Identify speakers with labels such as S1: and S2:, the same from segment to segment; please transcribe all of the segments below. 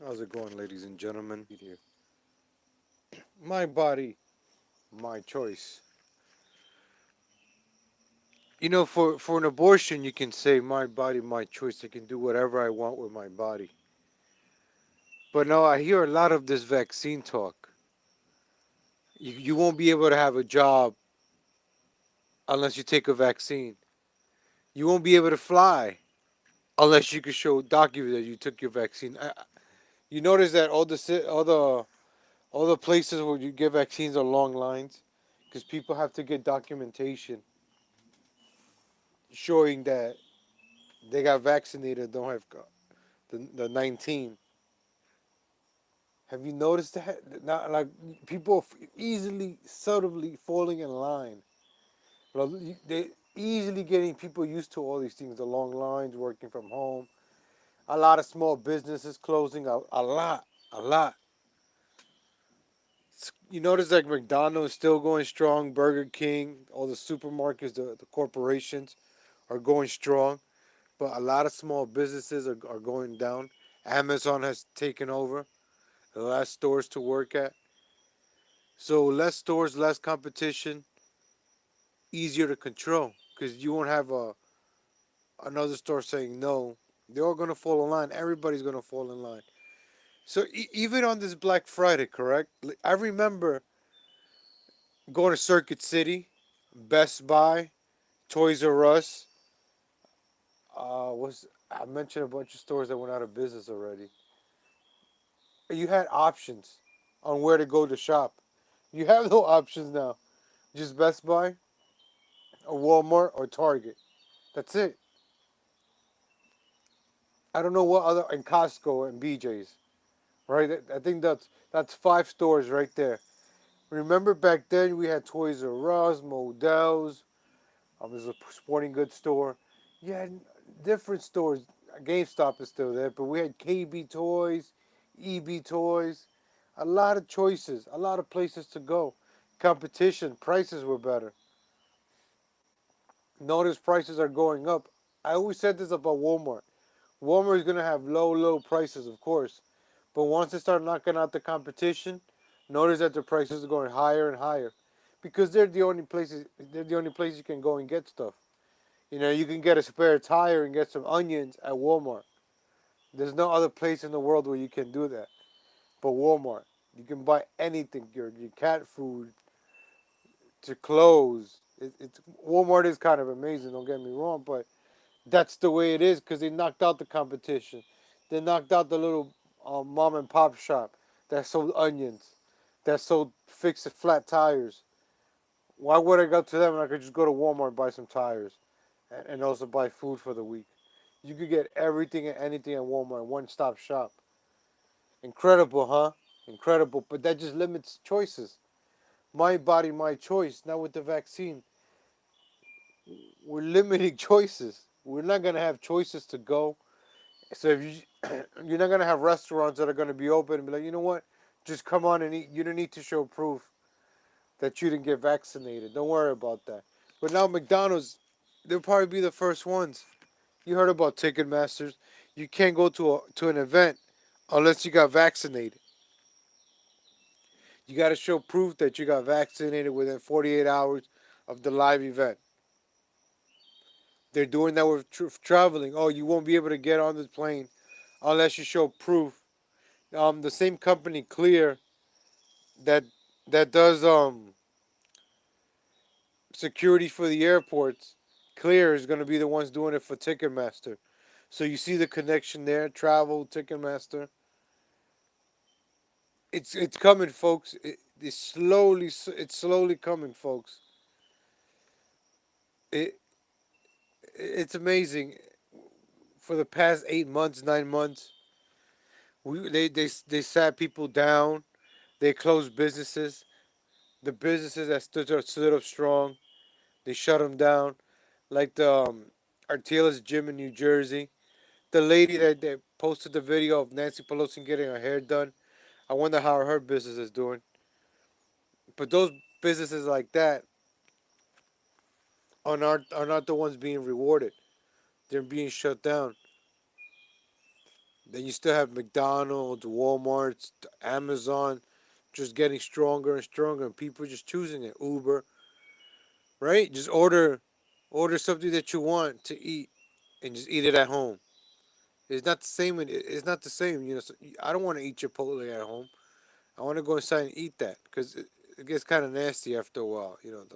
S1: How's it going, ladies and gentlemen? Here. My body, my choice. For an abortion, you can say my body, my choice. I can do whatever I want with my body. But no, I hear a lot of this vaccine talk. You won't be able to have a job unless you take a vaccine. You won't be able to fly unless you can show documents that you took your vaccine. You notice that all the places where you get vaccines are long lines because people have to get documentation showing that they got vaccinated, don't have the 19. Have you noticed that? Not like people easily, subtly falling in line. They easily getting people used to all these things. The long lines, working from home, a lot of small businesses closing. A lot. You notice like McDonald's still going strong. Burger King, all the supermarkets, the corporations are going strong. But a lot of small businesses are going down. Amazon has taken over. Less stores to work at. So less stores, less competition, easier to control because you won't have another store saying no. They're all gonna fall in line. Everybody's gonna fall in line. So even on this Black Friday, correct? I remember going to Circuit City, Best Buy, Toys R Us. Was I mentioned a bunch of stores that went out of business already. You had options on where to go to shop. You have no options now. Just Best Buy, or Walmart, or Target. That's it. I don't know what other and Costco and BJ's, right? I think that's five stores right there. Remember back then we had Toys R Us, Modell's. There's a sporting goods store. You had different stores. GameStop is still there, but we had KB Toys, EB Toys. A lot of choices, a lot of places to go. Competition, prices were better. Notice prices are going up. I always said this about Walmart. Walmart is gonna have low prices, of course, but once they start knocking out the competition, notice that the prices are going higher and higher, because they're the only places. They're the only place you can go and get stuff. You can get a spare tire and get some onions at Walmart. There's no other place in the world where you can do that, but Walmart. You can buy anything, your cat food, to clothes. It's Walmart is kind of amazing. Don't get me wrong, but that's the way it is because they knocked out the competition. They knocked out the little mom and pop shop that sold onions, that sold fixed flat tires. Why would I go to them when I could just go to Walmart and buy some tires and also buy food for the week? You could get everything and anything at Walmart, one stop shop. Incredible, huh? Incredible. But that just limits choices. My body, my choice. Now with the vaccine, we're limiting choices. We're not going to have choices to go. So if you're not gonna have restaurants that are gonna be open and be like, you know what, just come on and eat. You don't need to show proof that you didn't get vaccinated. Don't worry about that. But now McDonald's, they'll probably be the first ones. You heard about Ticketmasters. You can't go to an event unless you got vaccinated. You got to show proof that you got vaccinated within 48 hours of the live event. They're doing that with traveling. Oh, you won't be able to get on the plane unless you show proof. The same company, Clear, that that does security for the airports. Clear is going to be the ones doing it for Ticketmaster. So you see the connection there. Travel, Ticketmaster. It's coming, folks. It's slowly coming, folks. It it's amazing. For the past 8 months, 9 months, they sat people down. They closed businesses. The businesses that stood up strong, they shut them down. Like the Artilas Gym in New Jersey. The lady that posted the video of Nancy Pelosi getting her hair done. I wonder how her business is doing. But those businesses like that are not the ones being rewarded. They're being shut down. Then you still have McDonald's, Walmart, Amazon, just getting stronger and stronger, and people just choosing it. Uber, right? Just order something that you want to eat, and just eat it at home. It's not the same. It's not the same. So I don't want to eat Chipotle at home. I want to go inside and eat that because it gets kind of nasty after a while. Though it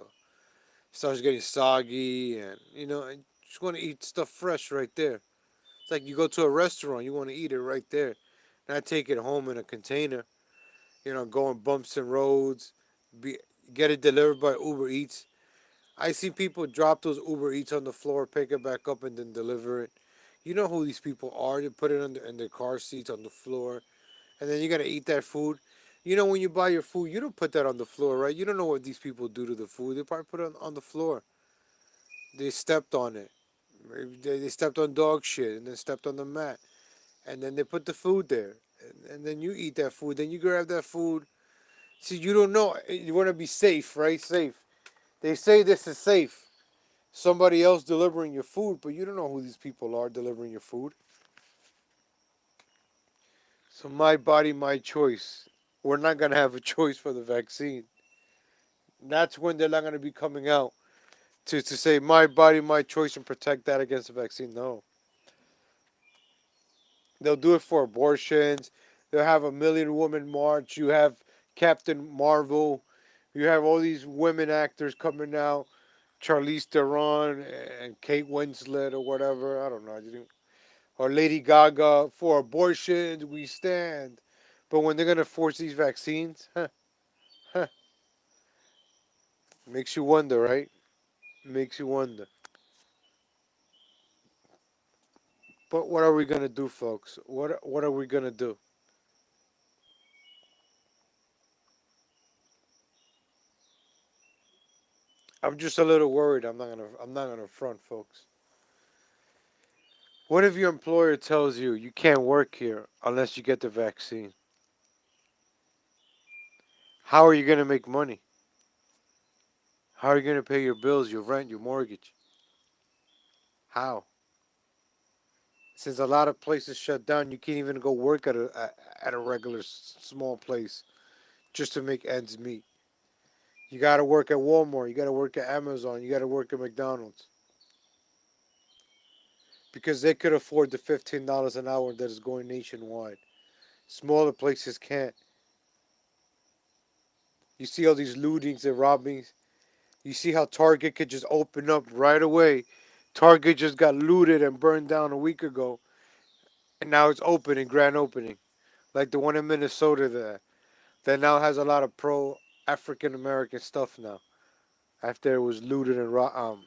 S1: starts getting soggy, and I just want to eat stuff fresh right there. It's like you go to a restaurant, you want to eat it right there, not take it home in a container. Go on bumps and roads, be get it delivered by Uber Eats. I see people drop those Uber Eats on the floor, pick it back up, and then deliver it. You know who these people are. They put it in their car seats on the floor, and then you gotta eat that food. When you buy your food, you don't put that on the floor, right? You don't know what these people do to the food. They probably put it on the floor. They stepped on it. Maybe they stepped on dog shit and then stepped on the mat. And then they put the food there. And then you eat that food. Then you grab that food. See, you don't know. You want to be safe, right? Safe. They say this is safe. Somebody else delivering your food, but you don't know who these people are delivering your food. So my body, my choice. We're not gonna have a choice for the vaccine. That's when they're not gonna be coming out to say my body, my choice and protect that against the vaccine. No. They'll do it for abortions. They'll have a million woman march. You have Captain Marvel. You have all these women actors coming out. Charlize Theron and Kate Winslet or whatever. I don't know. Or Lady Gaga. For abortions, we stand. But when they're going to force these vaccines, huh, makes you wonder, right? Makes you wonder. But what are we going to do, folks? What are we going to do? I'm just a little worried. I'm not gonna front, folks. What if your employer tells you you can't work here unless you get the vaccine? How are you going to make money? How are you going to pay your bills, your rent, your mortgage? How? Since a lot of places shut down, you can't even go work at a regular small place just to make ends meet. You got to work at Walmart, you got to work at Amazon, you got to work at McDonald's because they could afford the $15 an hour that is going nationwide. Smaller places can't. You see all these lootings and robbings. You see how Target could just open up right away. Target just got looted and burned down a week ago, and now it's open in grand opening, like the one in Minnesota that now has a lot of pro African American stuff now. After it was looted and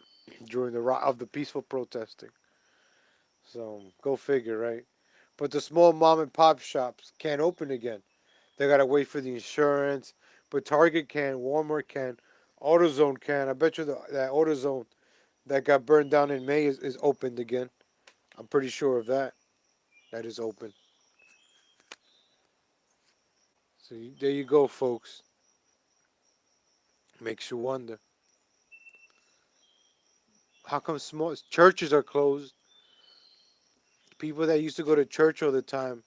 S1: during the peaceful protesting. So go figure, right? But the small mom and pop shops can't open again. They gotta wait for the insurance. But Target can, Walmart can, AutoZone can. I bet you that AutoZone that got burned down in May is opened again. I'm pretty sure of that. That is open. So there you go, folks. Makes you wonder. How come small churches are closed? People that used to go to church all the time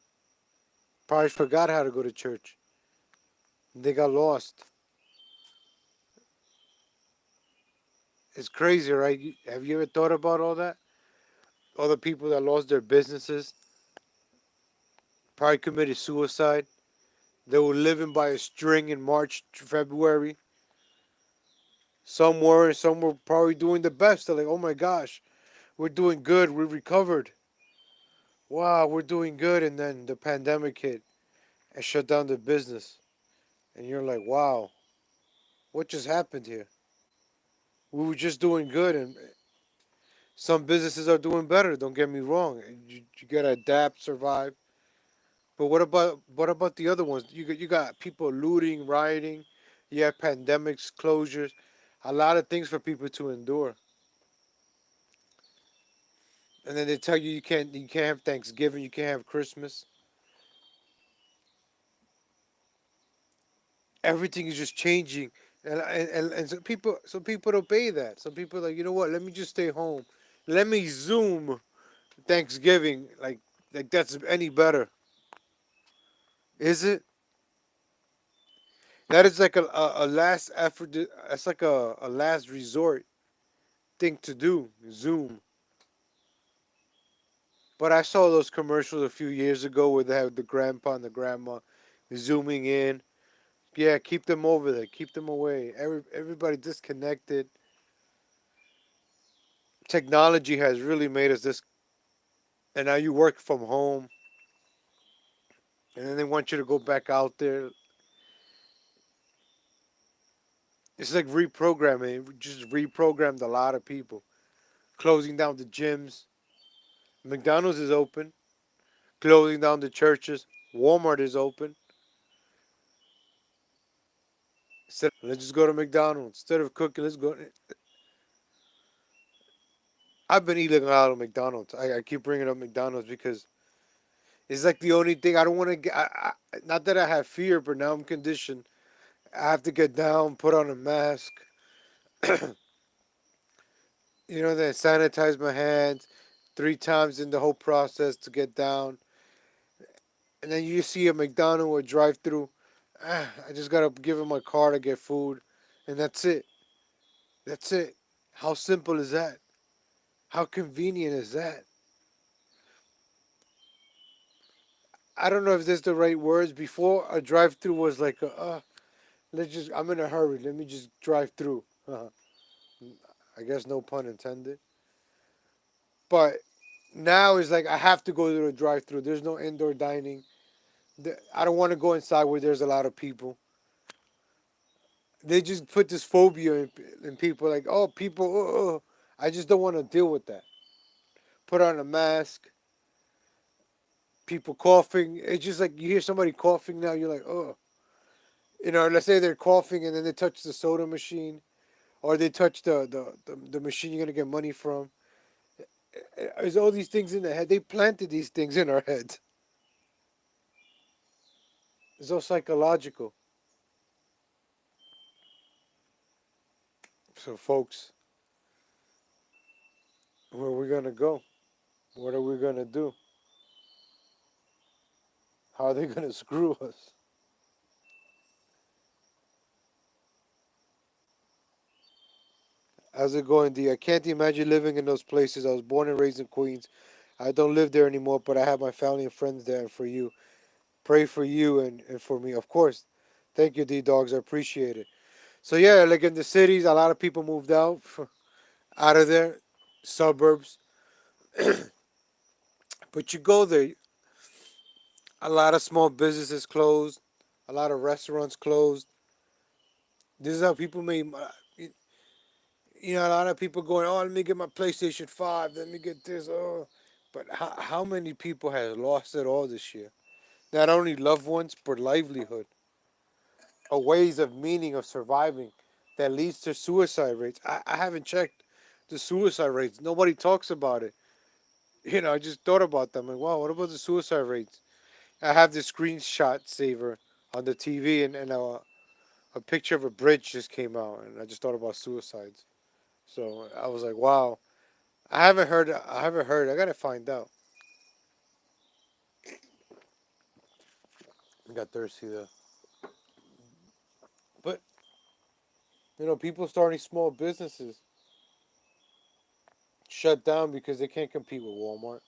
S1: probably forgot how to go to church. They got lost. It's crazy, right? Have you ever thought about all that? All the people that lost their businesses probably committed suicide. They were living by a string in March, February. Some were, and some were probably doing the best. They're like, oh my gosh, we're doing good. We recovered. Wow, we're doing good. And then the pandemic hit and shut down the business. And you're like, wow, what just happened here? We were just doing good, and some businesses are doing better. Don't get me wrong. You gotta adapt, survive. But what about the other ones? You got people looting, rioting. You have pandemics, closures, a lot of things for people to endure. And then they tell you you can't have Thanksgiving, you can't have Christmas. Everything is just changing, and some people obey that. Some people are like, you know what? Let me just stay home. Let me Zoom Thanksgiving, like Like that's any better, is it? That is like a last effort. That's like a last resort thing to do. Zoom. But I saw those commercials a few years ago where they have the grandpa and the grandma zooming in. Yeah, keep them over there. Keep them away. Everybody disconnected. Technology has really made us this. And now you work from home, and then they want you to go back out there. It's like reprogramming. We just reprogrammed a lot of people. Closing down the gyms. McDonald's is open. Closing down the churches. Walmart is open. Let's just go to McDonald's. Instead of cooking, let's go. I've been eating a lot of McDonald's. I keep bringing up McDonald's because it's like the only thing I don't want to get. Not that I have fear, but now I'm conditioned. I have to get down, put on a mask, then sanitize my hands 3 times in the whole process to get down. And then you see a McDonald's or drive through. I just gotta give him my car to get food, and that's it. That's it. How simple is that? How convenient is that? I don't know if this is the right words. Before a drive through was like, let's just. I'm in a hurry. Let me just drive through. I guess no pun intended. But now it's like I have to go to the drive through. There's no indoor dining. I don't want to go inside where there's a lot of people. They just put this phobia in people. Like, oh, people. I just don't want to deal with that. Put on a mask. People coughing. It's just like you hear somebody coughing now. You're like, oh. Let's say they're coughing and then they touch the soda machine or they touch the machine you're gonna get money from. There's all these things in the head. They planted these things in our heads. It's all psychological. So, folks, where are we gonna go? What are we gonna do? How are they gonna screw us? How's it going, D? I can't imagine living in those places. I was born and raised in Queens. I don't live there anymore, but I have my family and friends there. And for you, pray for you and for me, of course. Thank you, D Dogs. I appreciate it. So yeah, like in the cities, a lot of people moved out of there, suburbs. But you go there, a lot of small businesses closed, a lot of restaurants closed. This is how people made. A lot of people going, oh, let me get my PlayStation 5, let me get this. Oh, but how many people has lost it all this year? Not only loved ones, but livelihood, or ways of meaning of surviving that leads to suicide rates. I haven't checked the suicide rates. Nobody talks about it. I just thought about them. Like, wow, what about the suicide rates? I have the screenshot saver on the TV, and a picture of a bridge just came out, and I just thought about suicides. So I was like, wow. I haven't heard. I haven't heard. I gotta find out. I got thirsty though. But people starting small businesses shut down because they can't compete with Walmart.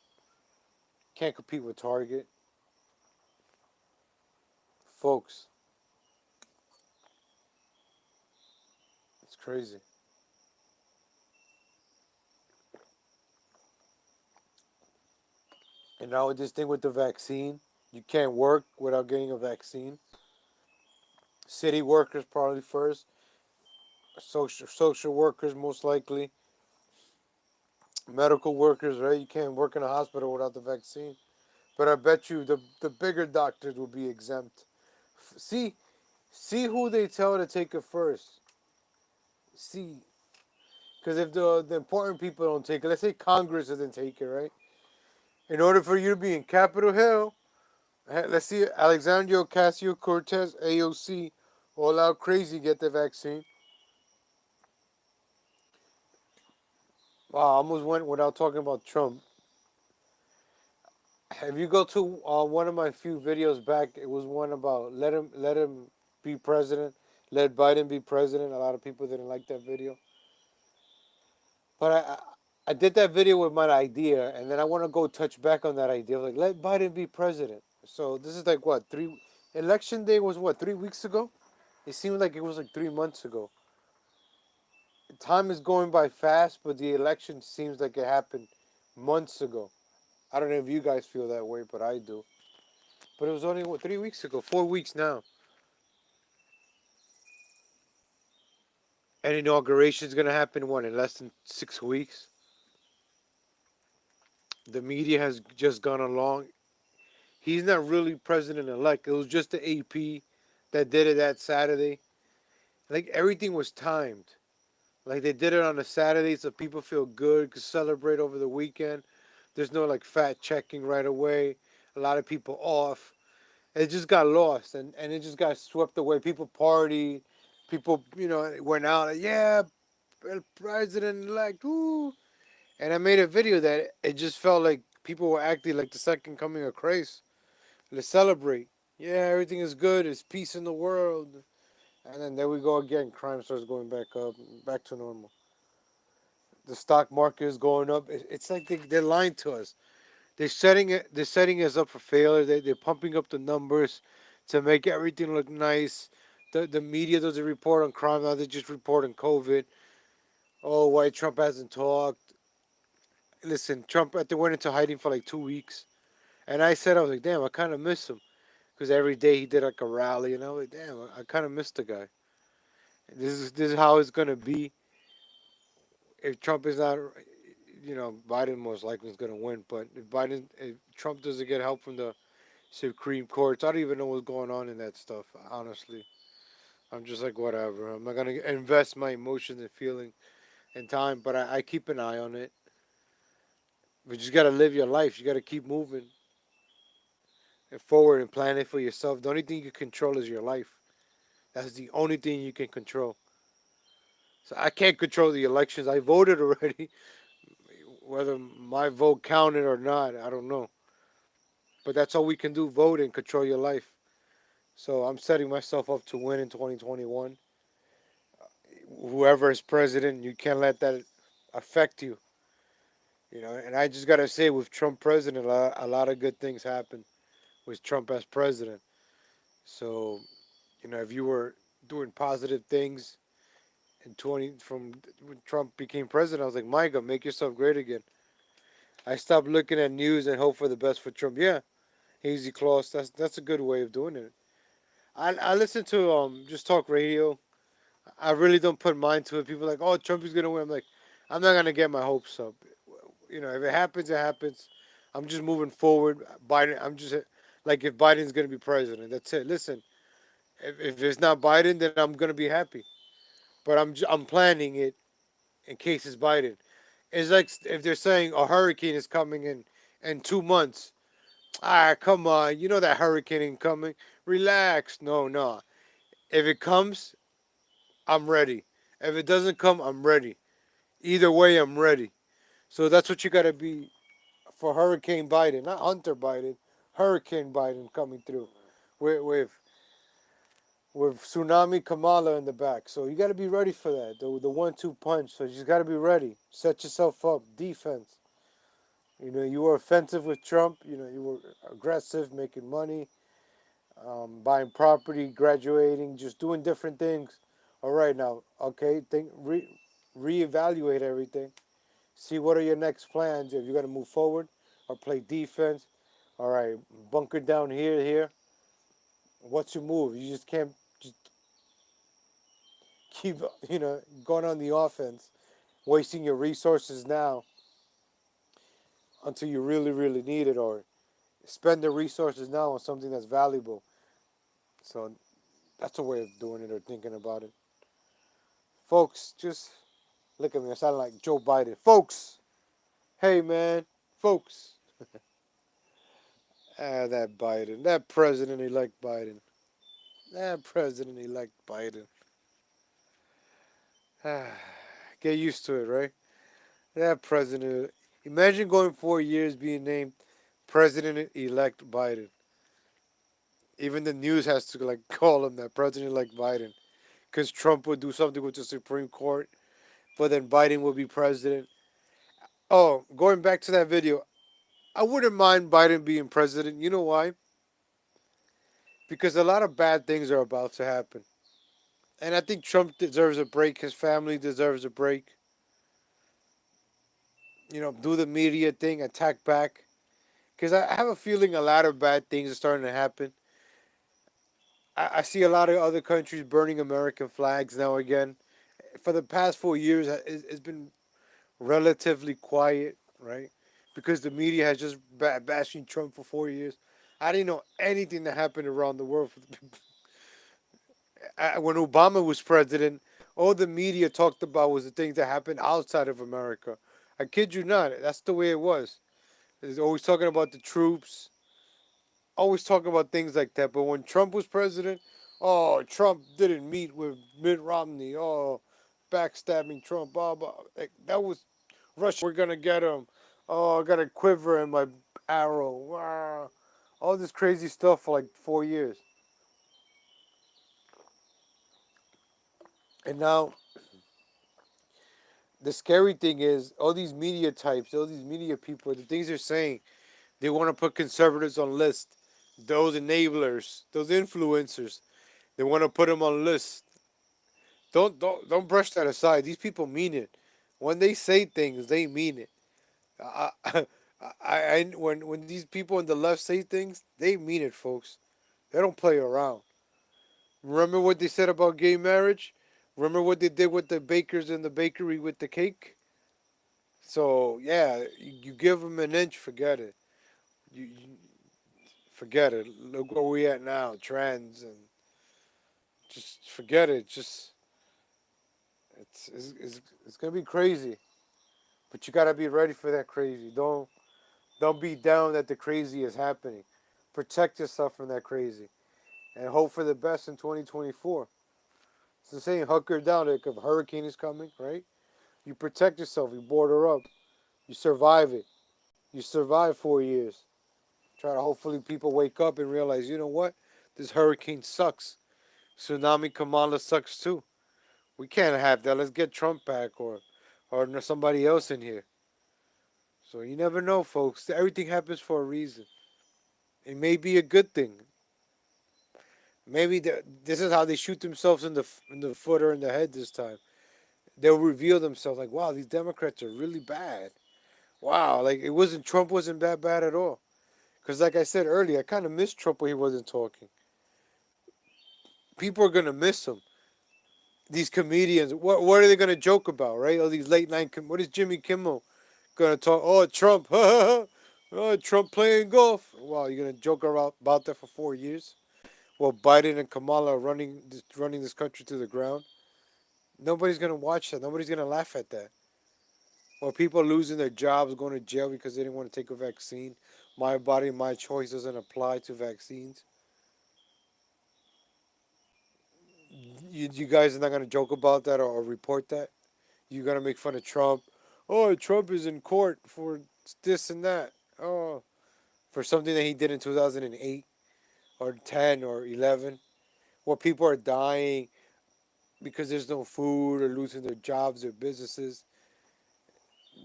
S1: Can't compete with Target. Folks, it's crazy. And now with this thing with the vaccine, you can't work without getting a vaccine. City workers probably first. Social workers most likely. Medical workers, right? You can't work in a hospital without the vaccine. But I bet you the bigger doctors will be exempt. See who they tell to take it first. See, because if the important people don't take it, let's say Congress doesn't take it, right? In order for you to be in Capitol Hill, let's see Alexandria Ocasio Cortez, AOC, all out crazy get the vaccine. Wow, I almost went without talking about Trump. If you go to one of my few videos back, it was one about let him be president, let Biden be president. A lot of people didn't like that video, but I did that video with my idea, and then I want to go touch back on that idea, like let Biden be president. So this is like what three election day was what 3 weeks ago. It seemed like it was like 3 months ago. Time is going by fast, but the election seems like it happened months ago. I don't know if you guys feel that way, but I do. But it was only what 3 weeks ago, 4 weeks now. And inauguration is gonna happen what in less than 6 weeks. The media has just gone along. He's not really president elect. It was just the AP that did it that Saturday. Like everything was timed. Like they did it on a Saturday so people feel good, could celebrate over the weekend. There's no like fat checking right away. A lot of people off. It just got lost and it just got swept away. People party. People, went out. Like, yeah, president elect. Ooh. And I made a video that it just felt like people were acting like the second coming of Christ. Let's celebrate. Yeah, everything is good. There's peace in the world. And then there we go again. Crime starts going back up, back to normal. The stock market is going up. It's like they're lying to us. They're setting us up for failure. They're pumping up the numbers to make everything look nice. The media doesn't report on crime now. They just report on COVID. Oh, why Trump hasn't talked? Listen, Trump had to went into hiding for like 2 weeks, and I was like, damn, I kind of miss him because every day he did like a rally, and I was like, damn, I kind of miss the guy. This is how it's gonna be if Trump is not. Biden most likely is gonna win, but if Trump doesn't get help from the Supreme Courts, I don't even know what's going on in that stuff. Honestly, I'm just like whatever. I'm not gonna invest my emotions and feeling and time, but I keep an eye on it. But you just gotta live your life. You gotta keep moving and forward and plan it for yourself. The only thing you can control is your life. That's the only thing you can control. So I can't control the elections. I voted already. Whether my vote counted or not, I don't know. But that's all we can do: vote and control your life. So I'm setting myself up to win in 2021. Whoever is president, you can't let that affect you. And I just gotta say, with Trump president, a lot of good things happened with Trump as president. So, if you were doing positive things in 20 from when Trump became president, I was like, Micah, make yourself great again. I stopped looking at news and hope for the best for Trump. Yeah, easy clause. That's a good way of doing it. I listen to just talk radio. I really don't put mind to it. People are like, oh, Trump is gonna win. I'm like, I'm not gonna get my hopes up. If it happens, it happens. I'm just moving forward. Biden. I'm just like, if Biden's gonna be president, that's it. Listen, if it's not Biden, then I'm gonna be happy. But I'm planning it in case it's Biden. It's like if they're saying a hurricane is coming in 2 months. Ah, come on. You know that hurricane ain't coming. Relax. No, no. If it comes, I'm ready. If it doesn't come, I'm ready. Either way, I'm ready. So that's what you gotta be for Hurricane Biden, not Hunter Biden. Hurricane Biden coming through with with, with tsunami Kamala in the back. So you gotta be ready for that. The 1-2 punch. So you just gotta be ready. Set yourself up. Defense. You were offensive with Trump. You were aggressive, making money, buying property, graduating, just doing different things. All right, now, okay, reevaluate everything. See what are your next plans. If you're gonna move forward or play defense. All right, bunker down here. What's your move? You just can't just keep going on the offense, wasting your resources now until you really really need it, or spend the resources now on something that's valuable. So that's a way of doing it or thinking about it. Folks, just look at me. I sound like Joe Biden. Folks, hey man, folks. That Biden, that President-elect Biden, that President-elect Biden. Get used to it, right? That president. Imagine going 4 years being named President-elect Biden. Even the news has to like call him that, President-elect Biden, because Trump would do something with the Supreme Court, but then Biden would be president. Oh, going back to that video, I wouldn't mind Biden being president. You know why? Because a lot of bad things are about to happen. And I think Trump deserves a break. His family deserves a break. Do the media thing, attack back. Because I have a feeling a lot of bad things are starting to happen. I see a lot of other countries burning American flags now again. For the past 4 years, it's been relatively quiet, right? Because the media has just bashing Trump for 4 years. I didn't know anything that happened around the world. When Obama was president, all the media talked about was the things that happened outside of America. I kid you not. That's the way it was. It's always talking about the troops, always talking about things like that. But when Trump was president, oh, Trump didn't meet with Mitt Romney. Oh, backstabbing Trump. Blah, blah. Like, that was Russia. We're going to get him. Oh, I got a quiver in my arrow. Wow. All this crazy stuff for like 4 years. And now the scary thing is all these media types, all these media people, the things they're saying, they want to put conservatives on list. Those enablers, those influencers, they want to put them on list. Don't brush that aside. These people mean it. When they say things, they mean it. I, when these people on the left say things, they mean it, folks. They don't play around. Remember what they said about gay marriage? Remember what they did with the bakers in the bakery with the cake? So yeah, you give them an inch, forget it. You forget it. Look where we at now, trends, and just forget it. Just it's gonna be crazy, but you gotta be ready for that crazy. Don't be down that the crazy is happening. Protect yourself from that crazy, and hope for the best in 2024. It's the same, hunker down. Like if a hurricane is coming, right? You protect yourself. You border up. You survive it. You survive 4 years. Try to hopefully people wake up and realize, you know what? This hurricane sucks. Tsunami Kamala sucks too. We can't have that. Let's get Trump back or somebody else in here. So you never know, folks. Everything happens for a reason. It may be a good thing. Maybe this is how they shoot themselves in the foot or in the head this time. They'll reveal themselves like, wow, these Democrats are really bad. Wow, like Trump wasn't that bad at all. Because like I said earlier, I kind of miss Trump when he wasn't talking. People are gonna miss him. These comedians, what are they gonna joke about, right? All these late night. What is Jimmy Kimmel gonna talk? Oh, Trump, oh, Trump playing golf. Wow, you're gonna joke about that for 4 years? Well, Biden and Kamala are running this country to the ground. Nobody's gonna watch that. Nobody's gonna laugh at that. Or people losing their jobs, going to jail because they didn't want to take a vaccine. My body, my choice doesn't apply to vaccines. You guys are not gonna joke about that or report that. You're gonna make fun of Trump. Oh, Trump is in court for this and that. Oh, for something that he did in 2008 or 10 or 11, where people are dying because there's no food or losing their jobs, their businesses.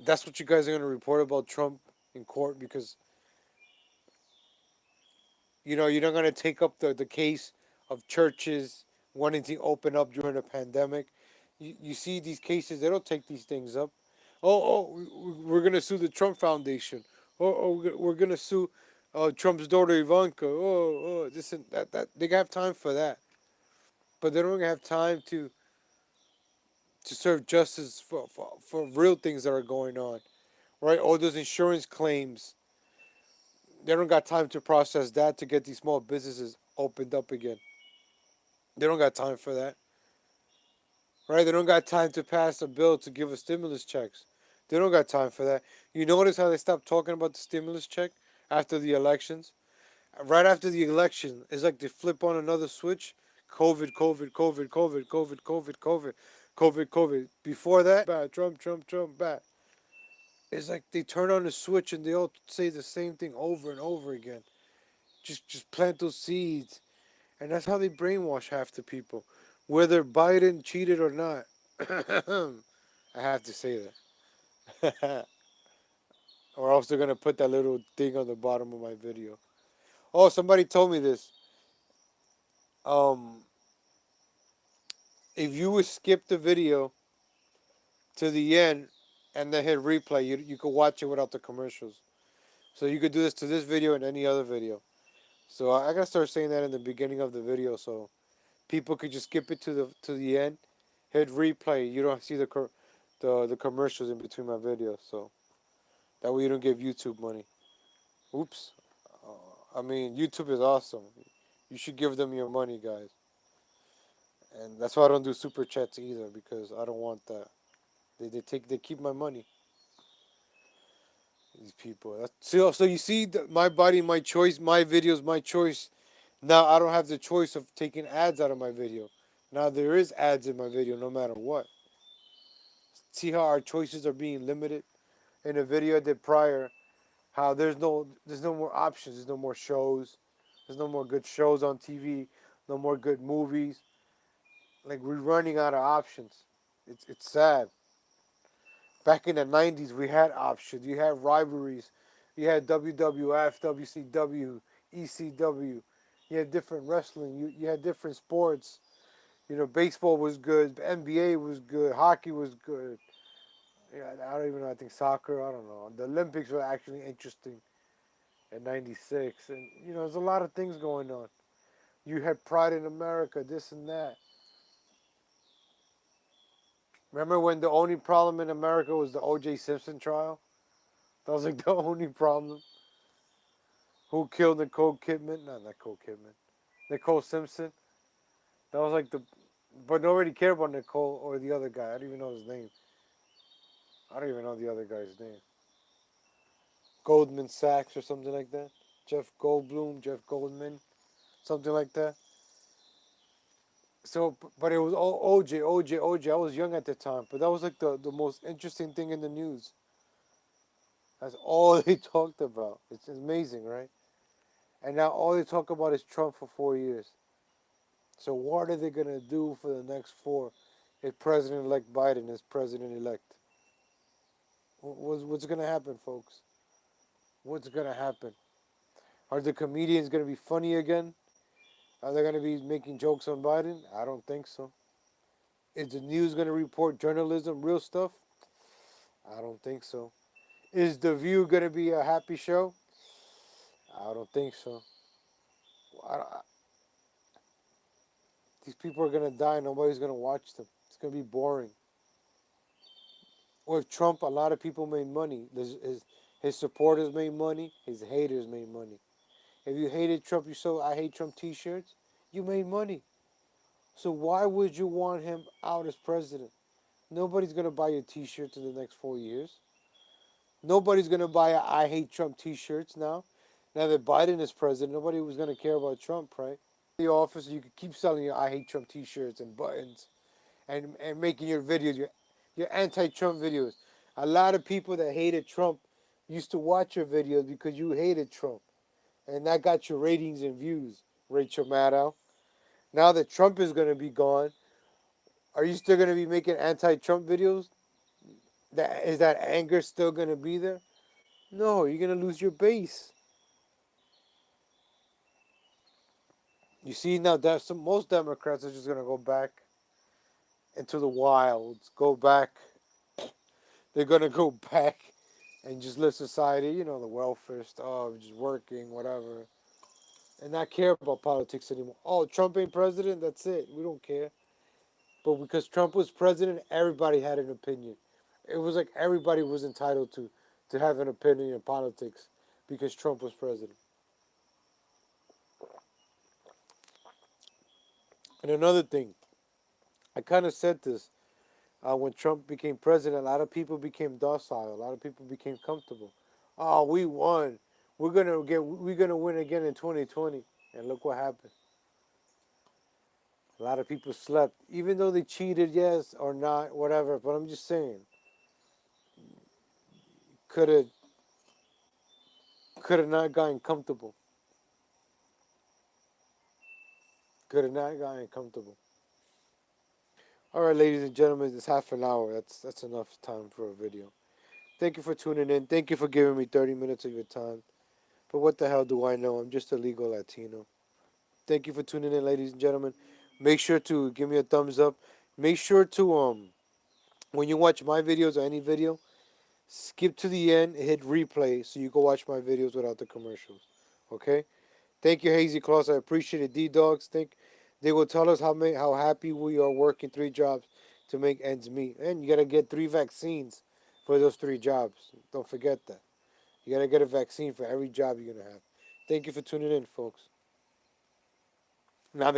S1: That's what you guys are gonna report about Trump in court because you're not gonna take up the case of churches wanting to open up during a pandemic. You see these cases, they don't take these things up. We're gonna sue the Trump Foundation. We're gonna sue Trump's daughter Ivanka. This and that. They have time for that, but they don't have time to serve justice for real things that are going on, right? All those insurance claims, they don't got time to process that to get these small businesses opened up again. They don't got time for that, right? They don't got time to pass a bill to give us stimulus checks. They don't got time for that. You notice how they stopped talking about the stimulus check after the elections? Right after the election, it's like they flip on another switch. COVID, COVID, COVID, COVID, COVID, COVID, COVID, COVID, COVID. Before that, bad. Trump, Trump, Trump, bad. It's like they turn on the switch and they all say the same thing over and over again. Just plant those seeds, and that's how they brainwash half the people, whether Biden cheated or not. I have to say that, or else they're gonna put that little thing on the bottom of my video. Oh, somebody told me this. Um, if you would skip the video to the end and then hit replay, you could watch it without the commercials. So you could do this to this video and any other video. So I gotta start saying that in the beginning of the video, so people could just skip it to the end, hit replay. You don't see the commercials in between my videos, so that way you don't give YouTube money. Oops. I mean, YouTube is awesome. You should give them your money, guys. And that's why I don't do super chats either, because I don't want that. They keep my money. These people. So you see, my body, my choice. My videos, my choice. Now I don't have the choice of taking ads out of my video. Now there is ads in my video, no matter what. See how our choices are being limited. In a video I did prior, how there's no more options. There's no more shows. There's no more good shows on TV. No more good movies. Like we're running out of options. It's sad. Back in the 90s, we had options. You had rivalries. You had WWF, WCW, ECW. You had different wrestling. You had different sports. Baseball was good. NBA was good. Hockey was good. Yeah, I don't even know. I think soccer. I don't know. The Olympics were actually interesting in '96, and there's a lot of things going on. You had Pride in America, this and that. Remember when the only problem in America was the O.J. Simpson trial? That was like the only problem. Who killed Nicole Kidman? Not Nicole Kidman. Nicole Simpson. That was like the. But nobody cared about Nicole or the other guy. I don't even know his name. I don't even know the other guy's name. Goldman Sachs or something like that. Jeff Goldblum, Jeff Goldman, something like that. So, but it was OJ, OJ, OJ. I was young at the time, but that was like the most interesting thing in the news. That's all they talked about. It's amazing, right? And now all they talk about is Trump for 4 years. So what are they gonna do for the next four if President-elect Biden is president-elect? What's gonna happen, folks? What's gonna happen? Are the comedians gonna be funny again? Are they gonna be making jokes on Biden? I don't think so. Is the news gonna report journalism, real stuff? I don't think so. Is The View gonna be a happy show? I don't think so. I, these people are gonna die. Nobody's gonna watch them. It's gonna be boring. With Trump, a lot of people made money. His supporters made money. His haters made money. If you hated Trump, you sold "I hate Trump" T-shirts. You made money. So why would you want him out as president? Nobody's gonna buy your T-shirts in the next 4 years. Nobody's gonna buy a "I hate Trump" T-shirts now. Now that Biden is president, nobody was gonna care about Trump, right? The office, you could keep selling your "I hate Trump" T-shirts and buttons, and making your videos, your anti-Trump videos. A lot of people that hated Trump used to watch your videos because you hated Trump, and that got your ratings and views. Rachel Maddow. Now that Trump is gonna be gone, are you still gonna be making anti-Trump videos? That anger still gonna be there? No, you're gonna lose your base. You see now that most Democrats are just gonna go back into the wilds, go back. They're gonna go back and just live society, the welfare stuff, just working, whatever, and not care about politics anymore. Oh, Trump ain't president, that's it. We don't care. But because Trump was president, everybody had an opinion. It was like everybody was entitled to have an opinion in politics because Trump was president. And another thing, I kind of said this when Trump became president. A lot of people became docile. A lot of people became comfortable. Oh, we won. We're gonna win again in 2020. And look what happened. A lot of people slept, even though they cheated, yes or not, whatever. But I'm just saying, could have not gotten comfortable. Could have not gotten comfortable. All right, ladies and gentlemen, it's half an hour. That's enough time for a video. Thank you for tuning in. Thank you for giving me 30 minutes of your time. But what the hell do I know? I'm just a legal Latino. Thank you for tuning in, ladies and gentlemen. Make sure to give me a thumbs up. Make sure to when you watch my videos or any video, skip to the end, hit replay so you can watch my videos without the commercials. Okay? Thank you, Hazy Claus. I appreciate it. D-Dogs, they will tell us how happy we are working 3 jobs to make ends meet. And you got to get 3 vaccines for those 3 jobs. Don't forget that. You got to get a vaccine for every job you're going to have. Thank you for tuning in, folks.